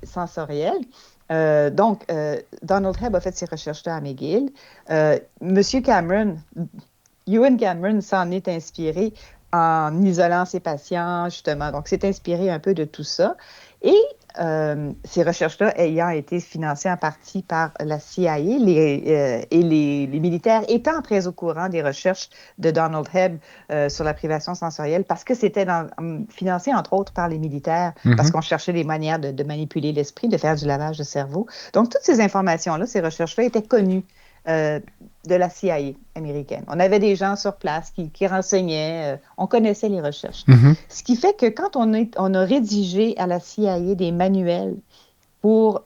sensoriel. Donc, Donald Hebb a fait ses recherches-là à McGill. Monsieur Cameron, Ewen Cameron s'en est inspiré en isolant ses patients, justement. Donc, s'est inspiré un peu de tout ça. Et ces recherches-là ayant été financées en partie par la CIA, et les militaires étant très au courant des recherches de Donald Hebb sur la privation sensorielle, parce que c'était financé, entre autres, par les militaires, parce qu'on cherchait des manières de manipuler l'esprit, de faire du lavage de cerveau. Donc, toutes ces informations-là, ces recherches-là étaient connues de la CIA américaine. On avait des gens sur place qui renseignaient, on connaissait les recherches. Ce qui fait que quand on a rédigé à la CIA des manuels pour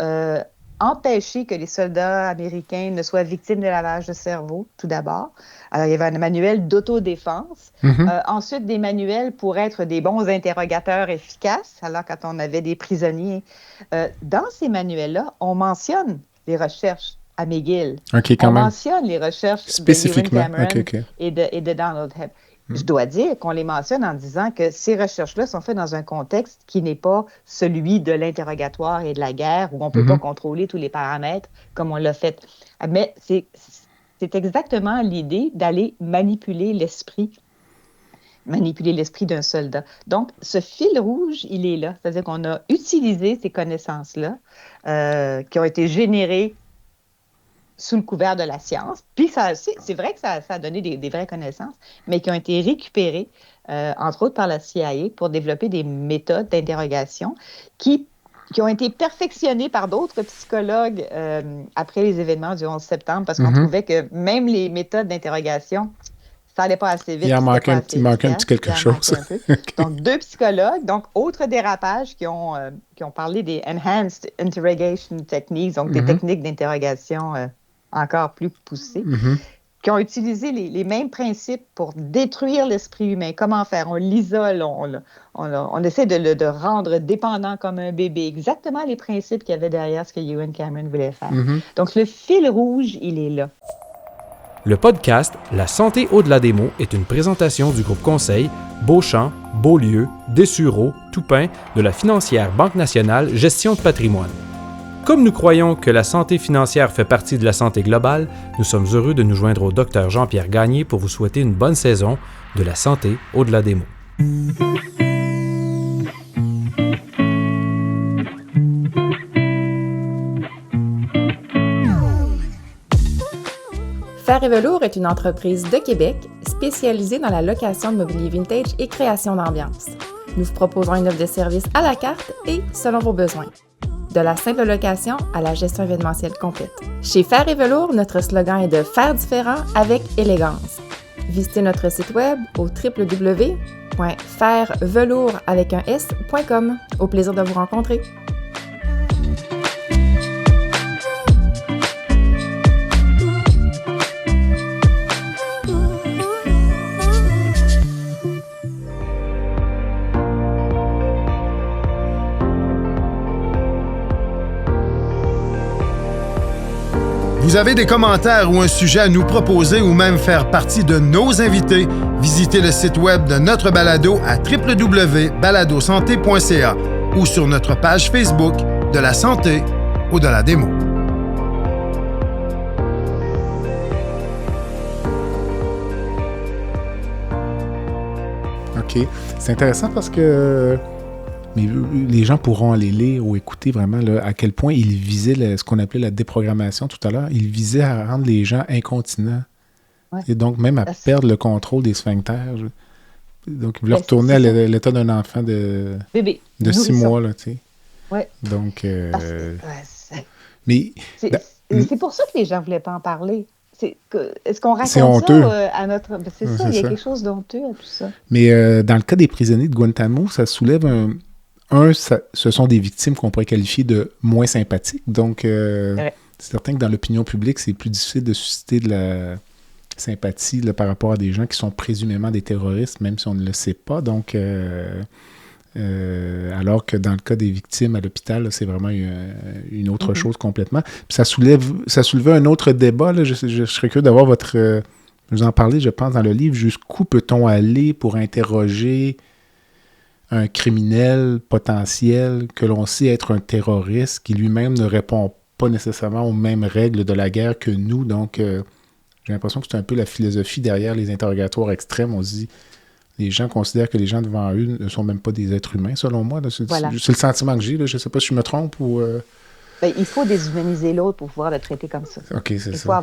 empêcher que les soldats américains ne soient victimes de lavage de cerveau, tout d'abord. Alors, il y avait un manuel d'autodéfense. Ensuite, des manuels pour être des bons interrogateurs efficaces. Alors, quand on avait des prisonniers, dans ces manuels-là, on mentionne les recherches à McGill. On mentionne les recherches spécifiquement de Ewen Cameron et de Donald Hebb. Je dois dire qu'on les mentionne en disant que ces recherches-là sont faites dans un contexte qui n'est pas celui de l'interrogatoire et de la guerre, où on ne peut pas contrôler tous les paramètres comme on l'a fait. Mais c'est exactement l'idée d'aller manipuler l'esprit d'un soldat. Donc, ce fil rouge, il est là. C'est-à-dire qu'on a utilisé ces connaissances-là qui ont été générées sous le couvert de la science. Puis, c'est vrai que ça a donné des vraies connaissances, mais qui ont été récupérées, entre autres par la CIA, pour développer des méthodes d'interrogation qui ont été perfectionnées par d'autres psychologues après les événements du 11 septembre, parce qu'on trouvait que même les méthodes d'interrogation, ça n'allait pas assez vite. Il manquait un petit quelque chose. Donc, 2 psychologues, donc autre dérapage qui ont parlé des Enhanced Interrogation Techniques, donc des techniques d'interrogation encore plus poussées, qui ont utilisé les mêmes principes pour détruire l'esprit humain. Comment faire? On l'isole, on essaie de le rendre dépendant comme un bébé. Exactement les principes qu'il y avait derrière ce que Ewen Cameron voulait faire. Donc, le fil rouge, il est là. Le podcast La santé au-delà des mots est une présentation du groupe conseil Beauchamp, Beaulieu, Dessureau, Toupin de la financière Banque nationale Gestion de patrimoine. Comme nous croyons que la santé financière fait partie de la santé globale, nous sommes heureux de nous joindre au Dr Jean-Pierre Gagné pour vous souhaiter une bonne saison de La santé au-delà des mots. Fer et Velours est une entreprise de Québec spécialisée dans la location de mobilier vintage et création d'ambiance. Nous vous proposons une offre de service à la carte et selon vos besoins. De la simple location à la gestion événementielle complète. Chez Fer et Velours, notre slogan est de faire différent avec élégance. Visitez notre site web au www.fervelours.com. Au plaisir de vous rencontrer. Vous avez des commentaires ou un sujet à nous proposer ou même faire partie de nos invités, visitez le site web de notre balado à www.baladosanté.ca ou sur notre page Facebook de la santé au-delà des mots. OK. C'est intéressant parce que mais les gens pourront aller lire ou écouter vraiment là, à quel point il visait ce qu'on appelait la déprogrammation tout à l'heure. Il visait à rendre les gens incontinents. Ouais. Et donc même à perdre le contrôle des sphincters. Donc il voulait retourner à l'état d'un enfant de 6 mois. Là, tu sais. Ouais. Donc... mais c'est pour ça que les gens ne voulaient pas en parler. Est-ce qu'on raconte ça à notre... C'est ça, il y a quelque chose d'honteux à tout ça. Mais dans le cas des prisonniers de Guantanamo, ça soulève ce sont des victimes qu'on pourrait qualifier de moins sympathiques. Donc, c'est certain que dans l'opinion publique, c'est plus difficile de susciter de la sympathie là, par rapport à des gens qui sont présumément des terroristes, même si on ne le sait pas. Donc, alors que dans le cas des victimes à l'hôpital, là, c'est vraiment une autre chose complètement. Puis ça soulevait un autre débat. Là. Je serais curieux d'avoir vous en parler, je pense, dans le livre. Jusqu'où peut-on aller pour interroger un criminel potentiel que l'on sait être un terroriste qui lui-même ne répond pas nécessairement aux mêmes règles de la guerre que nous. Donc, j'ai l'impression que c'est un peu la philosophie derrière les interrogatoires extrêmes. On se dit, Les gens considèrent que les gens devant eux ne sont même pas des êtres humains, selon moi. Là. C'est le sentiment que j'ai. Là. Je ne sais pas si je me trompe ou... Il faut déshumaniser l'autre pour pouvoir le traiter comme ça. OK, c'est ça. Il faut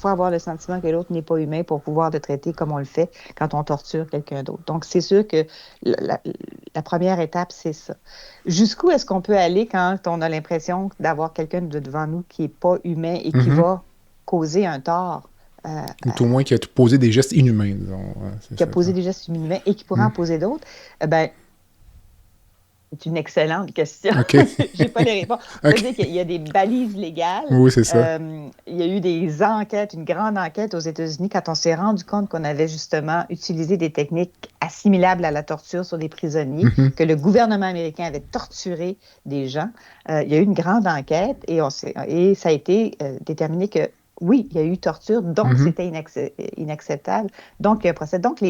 avoir le sentiment que l'autre n'est pas humain pour pouvoir le traiter comme on le fait quand on torture quelqu'un d'autre. Donc, c'est sûr que la première étape, c'est ça. Jusqu'où est-ce qu'on peut aller quand on a l'impression d'avoir quelqu'un devant nous qui n'est pas humain et qui va causer un tort? Ou tout au moins qui a posé des gestes inhumains. Disons. Des gestes inhumains et qui pourrait en poser d'autres. C'est une excellente question. Okay. Je n'ai pas les réponses. Ça veut dire qu'il y a des balises légales. Oui, c'est ça. Il y a eu des enquêtes, une grande enquête aux États-Unis quand on s'est rendu compte qu'on avait justement utilisé des techniques assimilables à la torture sur des prisonniers, que le gouvernement américain avait torturé des gens. Il y a eu une grande enquête et ça a été déterminé que oui, il y a eu torture, donc c'était inacceptable. Donc, il y a un procès. Donc,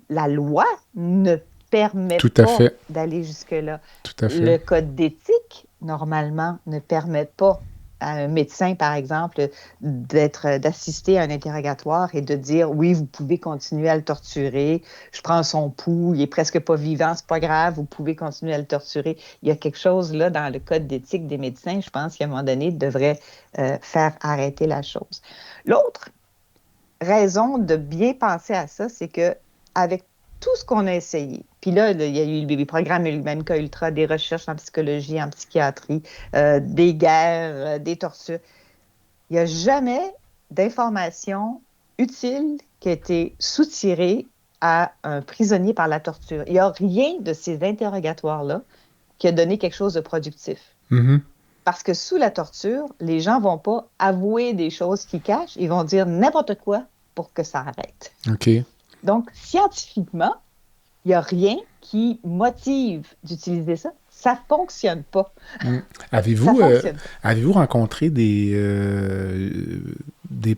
la loi ne permet pas d'aller jusque-là. Tout à fait. Le code d'éthique, normalement, ne permet pas à un médecin, par exemple, d'assister à un interrogatoire et de dire « Oui, vous pouvez continuer à le torturer. Je prends son pouls, il est presque pas vivant, c'est pas grave, vous pouvez continuer à le torturer. » Il y a quelque chose là dans le code d'éthique des médecins, je pense qu'à un moment donné, devrait faire arrêter la chose. L'autre raison de bien penser à ça, c'est qu'avec tout ce qu'on a essayé, puis là, il y a eu les programmes Humanica Ultra, des recherches en psychologie, en psychiatrie, des guerres, des tortures. Il n'y a jamais d'information utile qui a été soutirée à un prisonnier par la torture. Il n'y a rien de ces interrogatoires-là qui a donné quelque chose de productif. Parce que sous la torture, les gens ne vont pas avouer des choses qu'ils cachent, ils vont dire n'importe quoi pour que ça arrête. OK. Donc, scientifiquement, il n'y a rien qui motive d'utiliser ça. Ça ne fonctionne pas. Avez-vous rencontré des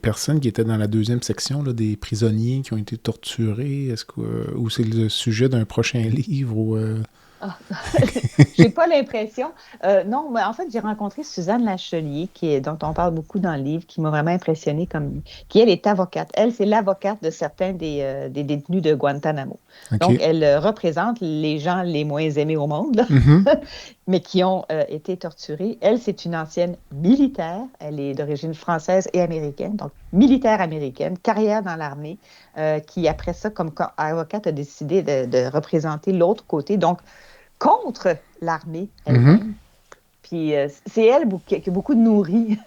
personnes qui étaient dans la deuxième section, là, des prisonniers qui ont été torturés? Ou c'est le sujet d'un prochain livre? Ou, J'ai pas l'impression. Non, mais en fait, j'ai rencontré Suzanne Lachelier, dont on parle beaucoup dans le livre, qui m'a vraiment impressionnée, qui elle est avocate. Elle, c'est l'avocate de certains des détenus de Guantanamo. Okay. Donc, elle représente les gens les moins aimés au monde, là, mais qui ont été torturés. Elle, c'est une ancienne militaire. Elle est d'origine française et américaine, donc militaire américaine, carrière dans l'armée, qui, après ça, comme avocate, a décidé de représenter l'autre côté. Donc, contre l'armée elle-même. Puis c'est elle qui a beaucoup nourri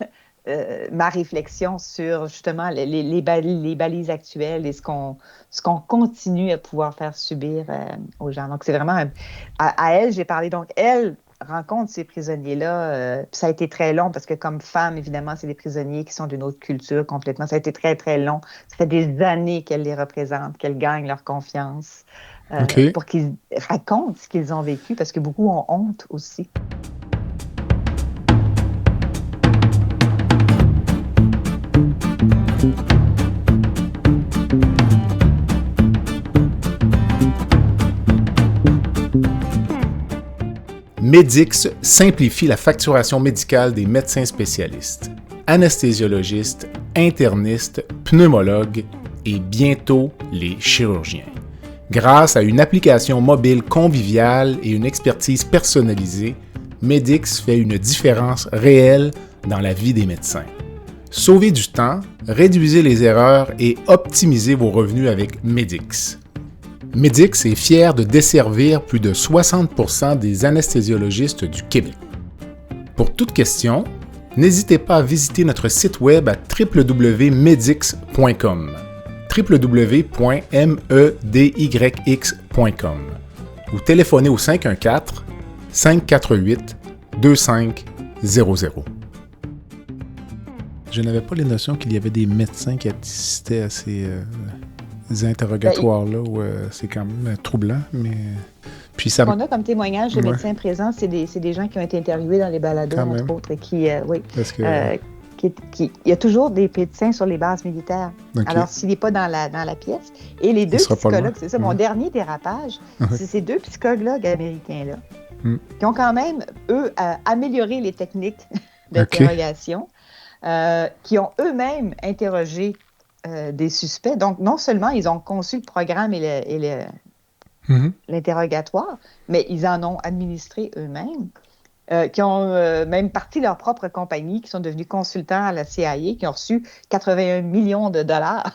ma réflexion sur justement les balises actuelles et ce qu'on continue à pouvoir faire subir aux gens. Donc c'est vraiment à elle, j'ai parlé. Donc elle rencontre ces prisonniers-là. Ça a été très long parce que comme femme, évidemment, c'est des prisonniers qui sont d'une autre culture complètement. Ça a été très, très long. Ça fait des années qu'elle les représente, qu'elle gagne leur confiance. Pour qu'ils racontent ce qu'ils ont vécu, parce que beaucoup ont honte aussi. Medix simplifie la facturation médicale des médecins spécialistes, anesthésiologistes, internistes, pneumologues et bientôt les chirurgiens. Grâce à une application mobile conviviale et une expertise personnalisée, Medix fait une différence réelle dans la vie des médecins. Sauvez du temps, réduisez les erreurs et optimisez vos revenus avec Medix. Medix est fier de desservir plus de 60% des anesthésiologistes du Québec. Pour toute question, n'hésitez pas à visiter notre site web à www.medix.com. www.medyx.com ou téléphonez au 514-548-2500. Je n'avais pas les notions qu'il y avait des médecins qui assistaient à ces interrogatoires-là. C'est quand même troublant, mais... Puis ça... Ce qu'on a comme témoignage de médecins présents, c'est des gens qui ont été interviewés dans les balados, entre autres, et qui... il y a toujours des médecins sur les bases militaires. Okay. Alors, s'il n'est pas dans la pièce, et les deux psychologues, c'est ça, mon dernier dérapage, c'est ces deux psychologues américains-là, qui ont quand même, eux, amélioré les techniques d'interrogation, qui ont eux-mêmes interrogé des suspects. Donc, non seulement ils ont conçu le programme et l'interrogatoire, mais ils en ont administré eux-mêmes, qui ont même parti de leur propre compagnie, qui sont devenus consultants à la CIA, qui ont reçu 81 millions de dollars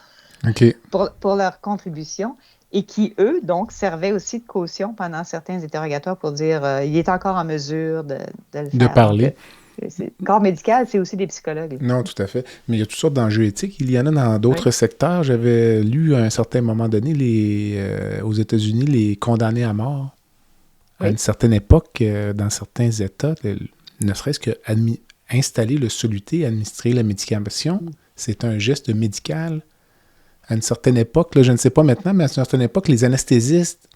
pour leur contribution et qui, eux, donc, servaient aussi de caution pendant certains interrogatoires pour dire il est encore en mesure de le faire. De parler. Le corps médical, c'est aussi des psychologues. Non, tout à fait. Mais il y a toutes sortes d'enjeux éthiques. Il y en a dans d'autres secteurs. J'avais lu à un certain moment donné aux États-Unis les condamnés à mort. À une certaine époque, dans certains États, ne serait-ce que installer le soluté, administrer la médication, c'est un geste médical. À une certaine époque, là, je ne sais pas maintenant, mais à une certaine époque, les anesthésistes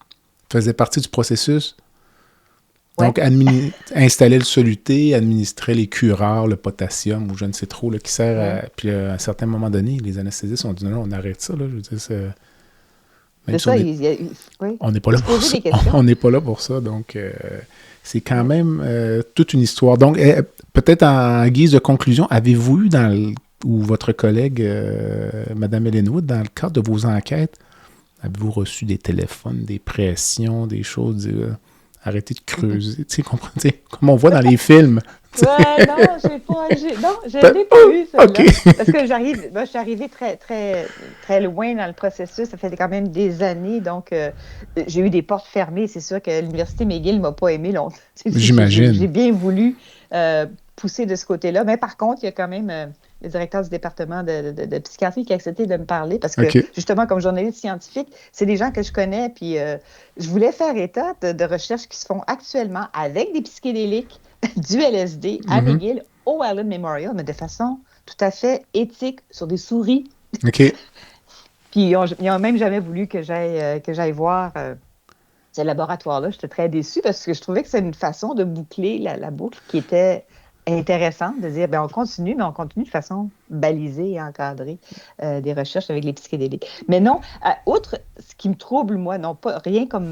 faisaient partie du processus. Donc, installer le soluté, administrer les curare, le potassium, ou je ne sais trop, là, qui sert à... Puis à un certain moment donné, les anesthésistes ont dit non, on arrête ça. Là. Je veux dire, même si on n'est pas là pour ça. On n'est pas là pour ça. Donc, c'est quand même toute une histoire. Donc, peut-être en guise de conclusion, avez-vous eu ou votre collègue, Mme Ellenwood, dans le cadre de vos enquêtes, avez-vous reçu des téléphones, des pressions, des choses... arrêtez de creuser, tu sais, comprenez, comme on voit dans les films. Ouais, non, je l'ai pas eu, ça. Okay. Parce que je suis arrivée très, très, très loin dans le processus. Ça fait quand même des années, donc j'ai eu des portes fermées. C'est sûr que l'Université McGill ne m'a pas aimé longtemps. J'imagine. J'ai bien voulu pousser de ce côté-là, mais par contre, il y a quand même le directeur du département de psychiatrie qui a accepté de me parler parce que, justement, comme journaliste scientifique, c'est des gens que je connais, puis je voulais faire état de recherches qui se font actuellement avec des psychédéliques, du LSD à McGill, au Allen Memorial, mais de façon tout à fait éthique, sur des souris. OK. Puis ils n'ont même jamais voulu que j'aille voir ce laboratoire-là. J'étais très déçue parce que je trouvais que c'est une façon de boucler la boucle qui était intéressante, de dire, on continue, mais on continue de façon balisée et encadrée des recherches avec les psychédéliques. Mais non, outre ce qui me trouble, moi, non pas rien comme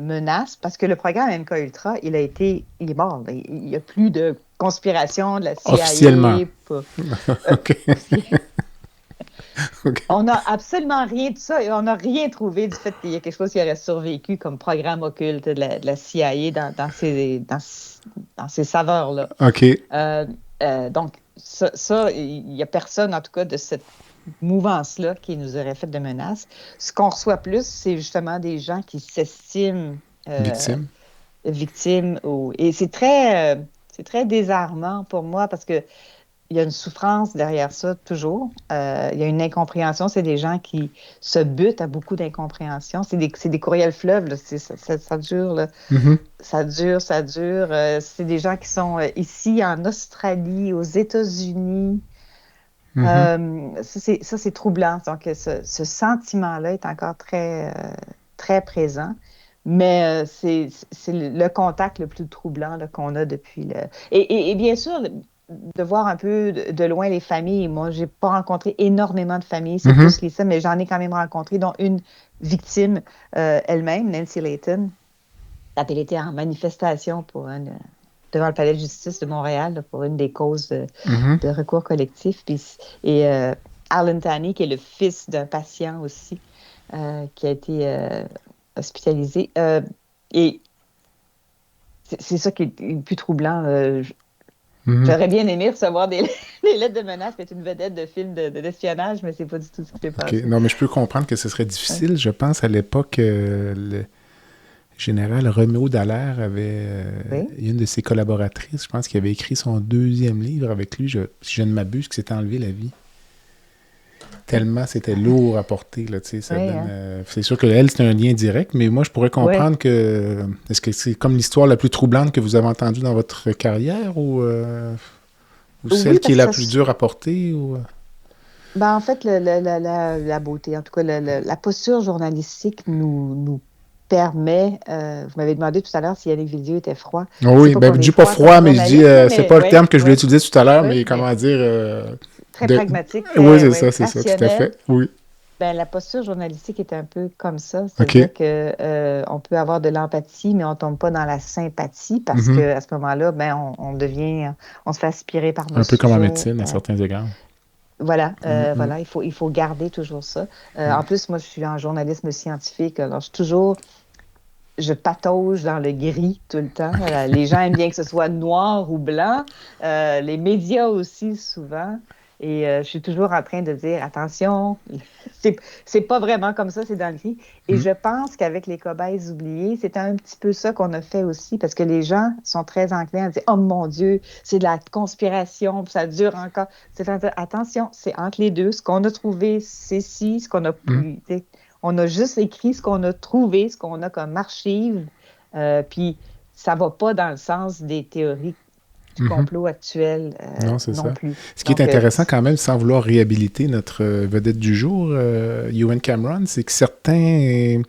menace, parce que le programme MKUltra, il est mort. Il n'y a plus de conspiration de la CIA. Officiellement. OK. Okay. On n'a absolument rien de ça et on n'a rien trouvé du fait qu'il y a quelque chose qui aurait survécu comme programme occulte de la CIA dans ces saveurs-là. OK. Donc, ça il n'y a personne, en tout cas, de cette mouvance-là qui nous aurait fait de menaces. Ce qu'on reçoit plus, c'est justement des gens qui s'estiment victimes. Et c'est très désarmant pour moi parce que il y a une souffrance derrière ça, toujours. Il y a une incompréhension. C'est des gens qui se butent à beaucoup d'incompréhension. C'est des courriels fleuves. Là. Ça dure. Là. Ça dure. C'est des gens qui sont ici, en Australie, aux États-Unis. Ça, c'est troublant. Donc, ce sentiment-là est encore très, très présent. Mais c'est le contact le plus troublant là, qu'on a depuis le... Et bien sûr... de voir un peu de loin les familles. Moi, j'ai pas rencontré énormément de familles, c'est plus les ça, mais j'en ai quand même rencontré, dont une victime elle-même, Nancy Layton. Elle était en manifestation devant le Palais de justice de Montréal là, pour une des causes de recours collectif. Et Alan Tanney, qui est le fils d'un patient aussi, qui a été hospitalisé. Et c'est ça qui est le plus troublant. J'aurais bien aimé recevoir des lettres de menaces, être une vedette de film d'espionnage, mais c'est pas du tout ce qui s'est passé. Non, mais je peux comprendre que ce serait difficile. Je pense à l'époque, le général Roméo Dallaire avait une de ses collaboratrices, je pense, qui avait écrit son 2e livre avec lui, si je ne m'abuse, qui s'était enlevé la vie. Tellement c'était lourd à porter, là, tu sais. C'est sûr qu'elle, c'est un lien direct, mais moi, je pourrais comprendre que... Est-ce que c'est comme l'histoire la plus troublante que vous avez entendue dans votre carrière ou celle qui est la plus dure à porter? Ou... en fait, la beauté, en tout cas, la posture journalistique nous permet... vous m'avez demandé tout à l'heure si Yannick Villieu était froid. Oui, je dis pas froid, mais je dis... c'est pas le terme que je voulais utiliser tout à l'heure, mais comment dire... Très pragmatique. Oui, c'est ça, tout à fait. Oui. La posture journalistique est un peu comme ça. C'est-à-dire qu'on peut avoir de l'empathie, mais on ne tombe pas dans la sympathie parce qu'à ce moment-là, on se fait aspirer par nos un peu comme en médecine, à certains égards. Voilà, voilà, il faut garder toujours ça. En plus, moi, je suis en journalisme scientifique, alors je patauge dans le gris tout le temps. Les gens aiment bien que ce soit noir ou blanc. Les médias aussi, souvent. Et je suis toujours en train de dire, attention, c'est pas vraiment comme ça, c'est dans le gris. Et je pense qu'avec les cobayes oubliés, c'est un petit peu ça qu'on a fait aussi, parce que les gens sont très enclins à dire, oh mon Dieu, c'est de la conspiration, ça dure encore. Attention, c'est entre les deux. Ce qu'on a trouvé, c'est ci, ce qu'on a pu... On a juste écrit ce qu'on a trouvé, ce qu'on a comme archive, puis ça va pas dans le sens des théories du complot actuel non plus. Ce qui est intéressant quand même, sans vouloir réhabiliter notre vedette du jour, Ewan Cameron, c'est que certains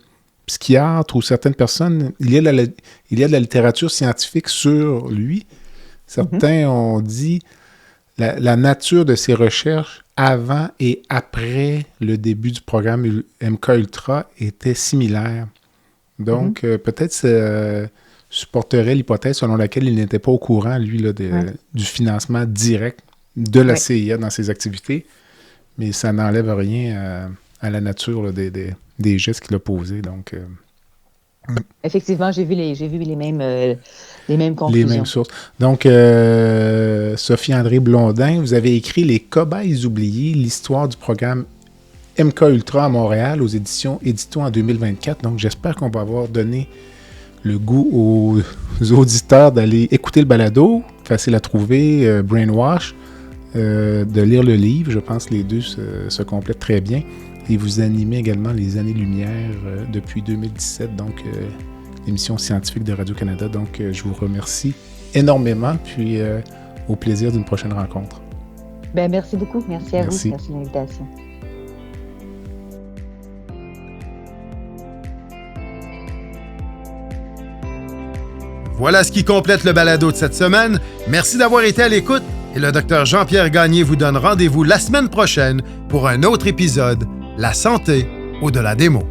psychiatres ou certaines personnes, il y a de la littérature scientifique sur lui. Certains ont dit la nature de ses recherches avant et après le début du programme MKUltra était similaire. Donc, peut-être supporterait l'hypothèse selon laquelle il n'était pas au courant, lui, là, du financement direct de la CIA dans ses activités, mais ça n'enlève rien à la nature là, des gestes qu'il a posés. Donc, effectivement, j'ai vu les mêmes conclusions. Les mêmes sources. Donc, Sophie-André Blondin, vous avez écrit « Les cobayes oubliés, l'histoire du programme MKUltra à Montréal » aux éditions Édito en 2024. Donc, j'espère qu'on va avoir donné le goût aux auditeurs d'aller écouter le balado, facile à trouver, Brainwash, de lire le livre. Je pense que les deux se complètent très bien. Et vous animez également les Années-Lumière depuis 2017, donc l'émission scientifique de Radio-Canada. Donc, je vous remercie énormément, puis au plaisir d'une prochaine rencontre. Bien, merci beaucoup. Merci à vous. Merci de l'invitation. Voilà ce qui complète le balado de cette semaine. Merci d'avoir été à l'écoute et le Dr Jean-Pierre Gagné vous donne rendez-vous la semaine prochaine pour un autre épisode, La santé au-delà des mots.